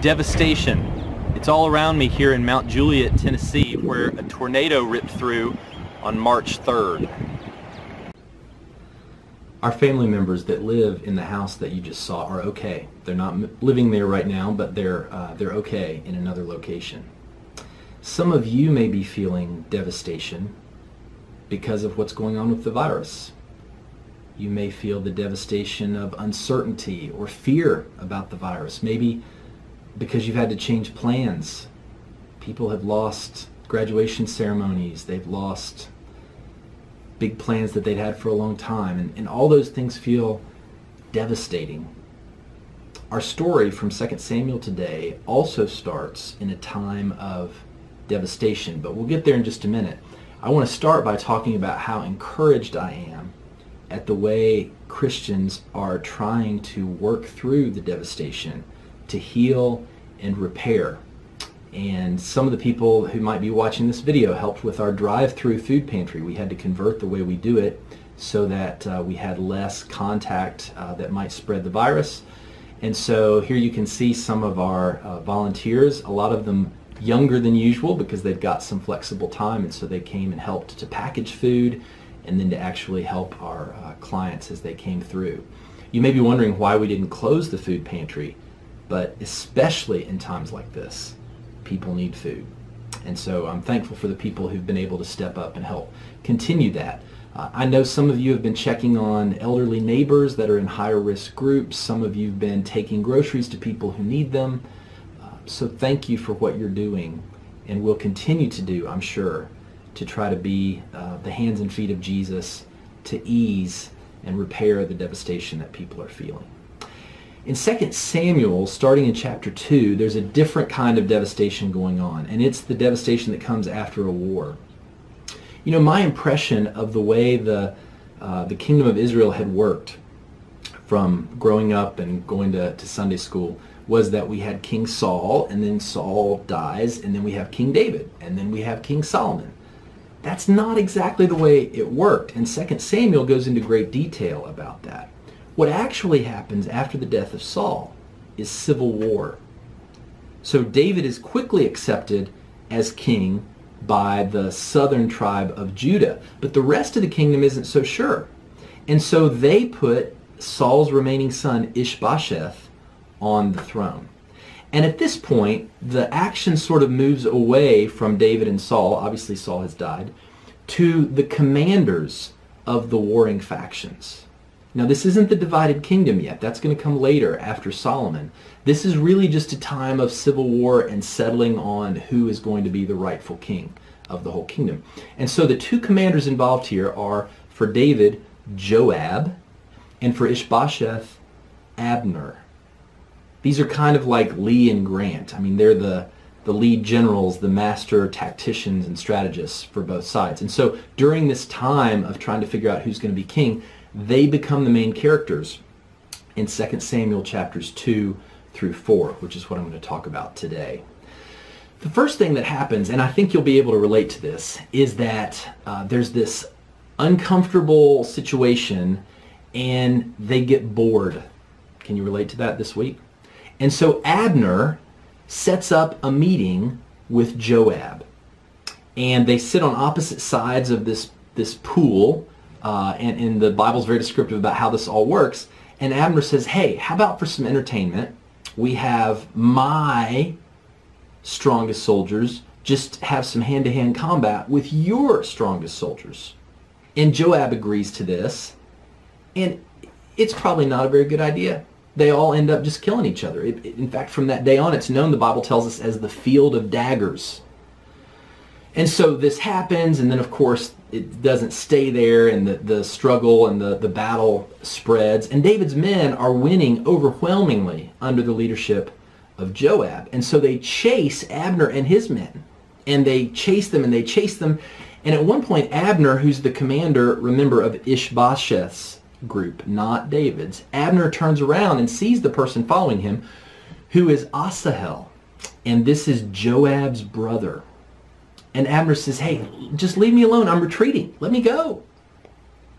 devastation. It's all around me here in Mount Juliet, Tennessee, where a tornado ripped through on March 3rd. Our family members that live in the house that you just saw are okay. They're not living there right now, but they're okay in another location. Some of you may be feeling devastation because of what's going on with the virus. You may feel the devastation of uncertainty or fear about the virus. Maybe because you've had to change plans. People have lost graduation ceremonies. They've lost big plans that they'd had for a long time. And all those things feel devastating. Our story from 2 Samuel today also starts in a time of devastation, but we'll get there in just a minute. I want to start by talking about how encouraged I am at the way Christians are trying to work through the devastation to heal and repair. And some of the people who might be watching this video helped with our drive-through food pantry. We had to convert the way we do it so that we had less contact that might spread the virus. And so here you can see some of our volunteers, a lot of them younger than usual because they've got some flexible time, and so they came and helped to package food and then to actually help our clients as they came through. You may be wondering why we didn't close the food pantry, but especially in times like this, people need food. And so I'm thankful for the people who've been able to step up and help continue that. I know some of you have been checking on elderly neighbors that are in higher risk groups. Some of you have been taking groceries to people who need them. So thank you for what you're doing, and will continue to do, I'm sure, to try to be the hands and feet of Jesus to ease and repair the devastation that people are feeling. In 2 Samuel, starting in chapter 2, there's a different kind of devastation going on, and it's the devastation that comes after a war. You know, my impression of the way the kingdom of Israel had worked from growing up and going to Sunday school was that we had King Saul, and then Saul dies, and then we have King David, and then we have King Solomon. That's not exactly the way it worked, and 2 Samuel goes into great detail about that. What actually happens after the death of Saul is civil war. So David is quickly accepted as king by the southern tribe of Judah, but the rest of the kingdom isn't so sure. And so they put Saul's remaining son Ishbosheth on the throne. And at this point, the action sort of moves away from David and Saul, obviously Saul has died, to the commanders of the warring factions. Now, this isn't the divided kingdom yet. That's going to come later after Solomon. This is really just a time of civil war and settling on who is going to be the rightful king of the whole kingdom. And so the two commanders involved here are, for David, Joab, and for Ishbosheth, Abner. These are kind of like Lee and Grant. I mean, they're the lead generals, the master tacticians and strategists for both sides. And so during this time of trying to figure out who's going to be king, they become the main characters in 2 Samuel chapters 2 through 4, which is what I'm going to talk about today. The first thing that happens, and I think you'll be able to relate to this, is that there's this uncomfortable situation and they get bored. Can you relate to that this week? And so Abner sets up a meeting with Joab, and they sit on opposite sides of this pool, and the Bible's very descriptive about how this all works. And Abner says, hey, how about for some entertainment, we have my strongest soldiers just have some hand-to-hand combat with your strongest soldiers. And Joab agrees to this, and it's probably not a very good idea. They all end up just killing each other. In fact, from that day on, it's known, the Bible tells us, as the field of daggers. And so this happens, and then of course it doesn't stay there, and the struggle and the battle spreads, and David's men are winning overwhelmingly under the leadership of Joab. And so they chase Abner and his men, and they chase them and they chase them, and at one point Abner, who's the commander, remember, of Ishbosheth's group, not David's, Abner turns around and sees the person following him, who is Asahel, and this is Joab's brother. And Abner says, hey, just leave me alone, I'm retreating, let me go.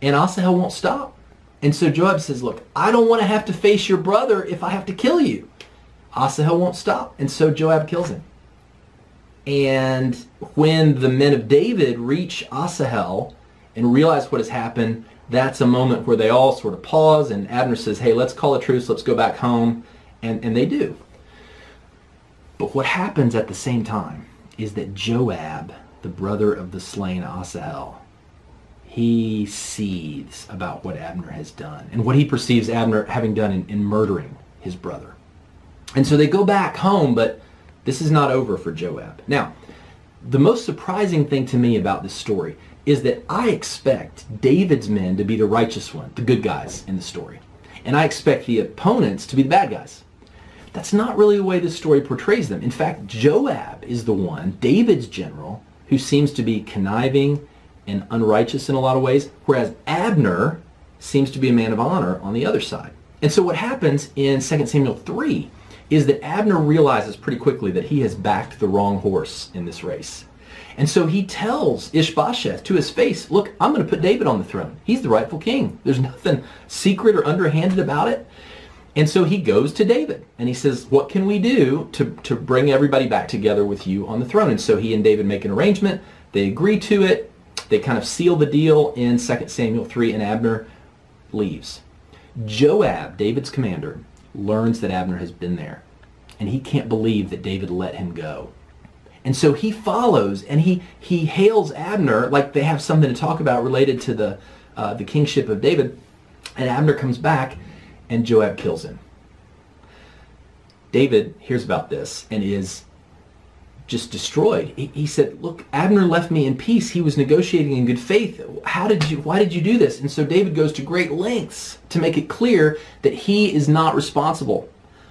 And Asahel won't stop. And so Joab says, look, I don't want to have to face your brother if I have to kill you. Asahel won't stop, and so Joab kills him. And when the men of David reach Asahel and realize what has happened, that's a moment where they all sort of pause, and Abner says, hey, let's call a truce, let's go back home, and they do. But what happens at the same time is that Joab, the brother of the slain Asahel, he seethes about what Abner has done and what he perceives Abner having done in murdering his brother. And so they go back home, but this is not over for Joab. Now, the most surprising thing to me about this story is that I expect David's men to be the righteous one, the good guys in the story. And I expect the opponents to be the bad guys. That's not really the way this story portrays them. In fact, Joab is the one, David's general, who seems to be conniving and unrighteous in a lot of ways, whereas Abner seems to be a man of honor on the other side. And so what happens in 2 Samuel 3 is that Abner realizes pretty quickly that he has backed the wrong horse in this race. And so he tells Ishbosheth to his face, look, I'm going to put David on the throne. He's the rightful king. There's nothing secret or underhanded about it. And so he goes to David and he says, what can we do to bring everybody back together with you on the throne? And so he and David make an arrangement. They agree to it. They kind of seal the deal in 2 Samuel 3, and Abner leaves. Joab, David's commander, learns that Abner has been there, and he can't believe that David let him go. And so he follows, and he hails Abner like they have something to talk about related to the kingship of David. And Abner comes back, and Joab kills him. David hears about this and is just destroyed. He said, look, Abner left me in peace. He was negotiating in good faith. Why did you do this? And so David goes to great lengths to make it clear that he is not responsible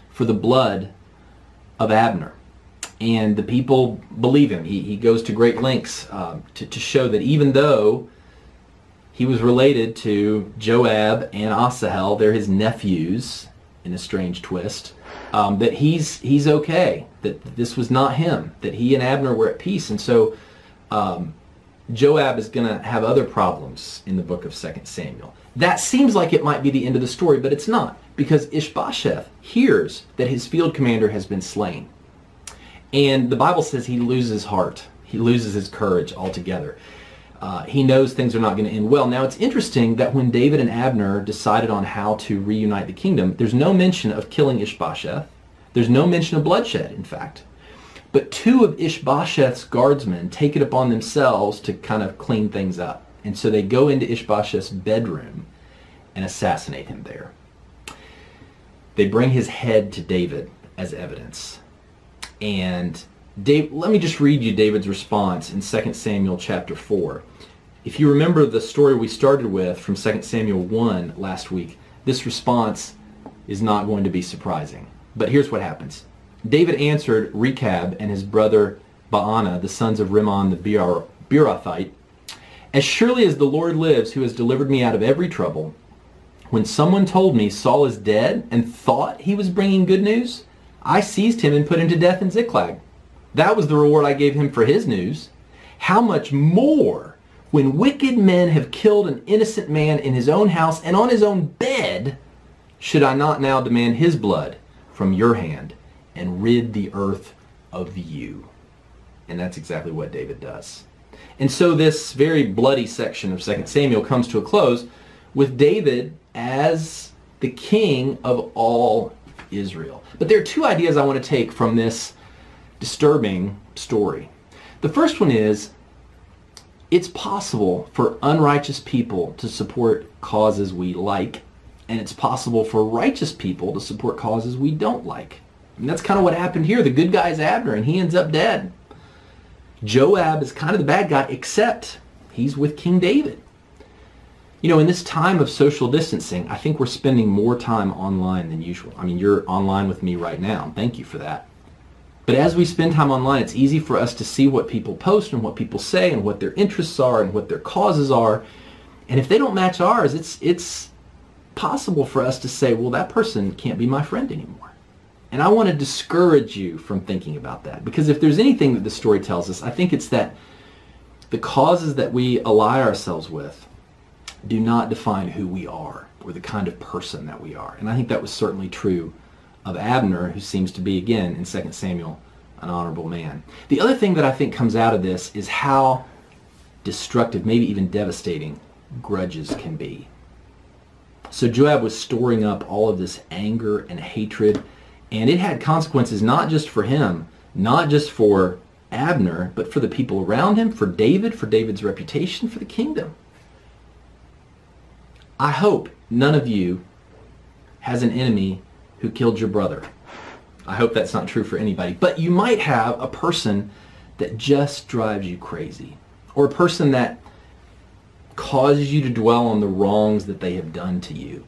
for the blood of Abner. And the people believe him. He goes to great lengths to show that even though he was related to Joab and Asahel, they're his nephews in a strange twist, that he's okay, that this was not him, that he and Abner were at peace. And so Joab is going to have other problems in the book of 2 Samuel. That seems like it might be the end of the story, but it's not, because Ishbosheth hears that his field commander has been slain. And the Bible says he loses heart. He loses his courage altogether. He knows things are not going to end well. Now, it's interesting that when David and Abner decided on how to reunite the kingdom, there's no mention of killing Ishbosheth. There's no mention of bloodshed, in fact. But two of Ishbosheth's guardsmen take it upon themselves to kind of clean things up. And so they go into Ishbosheth's bedroom and assassinate him there. They bring his head to David as evidence. And let me just read you David's response in 2 Samuel chapter 4. If you remember the story we started with from 2 Samuel 1 last week, this response is not going to be surprising. But here's what happens. David answered Rechab and his brother Baanah, the sons of Rimmon the Beerothite, as surely as the Lord lives, who has delivered me out of every trouble, when someone told me Saul is dead and thought he was bringing good news, I seized him and put him to death in Ziklag. That was the reward I gave him for his news. How much more when wicked men have killed an innocent man in his own house and on his own bed, should I not now demand his blood from your hand and rid the earth of you? And that's exactly what David does. And so this very bloody section of 2 Samuel comes to a close with David as the king of all Israel. But there are two ideas I want to take from this disturbing story. The first one is, it's possible for unrighteous people to support causes we like, and it's possible for righteous people to support causes we don't like. And that's kind of what happened here. The good guy is Abner, and he ends up dead. Joab is kind of the bad guy, except he's with King David. You know, in this time of social distancing, I think we're spending more time online than usual. I mean, you're online with me right now. Thank you for that. But as we spend time online, it's easy for us to see what people post and what people say and what their interests are and what their causes are. And if they don't match ours, it's possible for us to say, well, that person can't be my friend anymore. And I want to discourage you from thinking about that, because if there's anything that the story tells us, I think it's that the causes that we ally ourselves with do not define who we are or the kind of person that we are. And I think that was certainly true of Abner, who seems to be, again, in 2 Samuel, an honorable man. The other thing that I think comes out of this is how destructive, maybe even devastating, grudges can be. So Joab was storing up all of this anger and hatred, and it had consequences not just for him, not just for Abner, but for the people around him, for David, for David's reputation, for the kingdom. I hope none of you has an enemy who killed your brother. I hope that's not true for anybody. But you might have a person that just drives you crazy, or a person that causes you to dwell on the wrongs that they have done to you.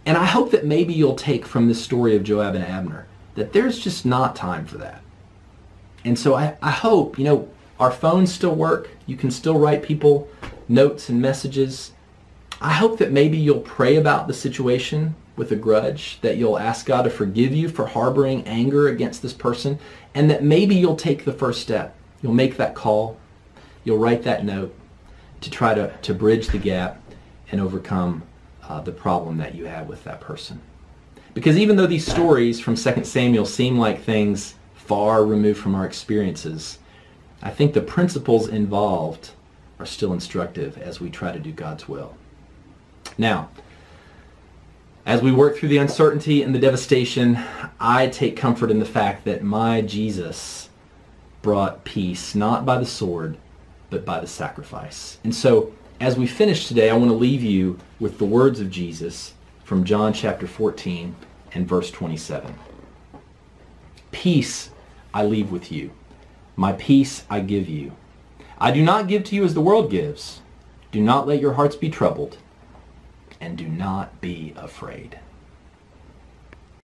And I hope that maybe you'll take from this story of Joab and Abner that there's just not time for that. And so I hope, our phones still work. You can still write people notes and messages. I hope that maybe you'll pray about the situation with a grudge, that you'll ask God to forgive you for harboring anger against this person, and that maybe you'll take the first step. You'll make that call. You'll write that note to try to bridge the gap and overcome the problem that you have with that person. Because even though these stories from 2 Samuel seem like things far removed from our experiences, I think the principles involved are still instructive as we try to do God's will. Now, as we work through the uncertainty and the devastation, I take comfort in the fact that my Jesus brought peace, not by the sword, but by the sacrifice. And so, as we finish today, I want to leave you with the words of Jesus from John chapter 14 and verse 27. Peace I leave with you. My peace I give you. I do not give to you as the world gives. Do not let your hearts be troubled, and do not be afraid.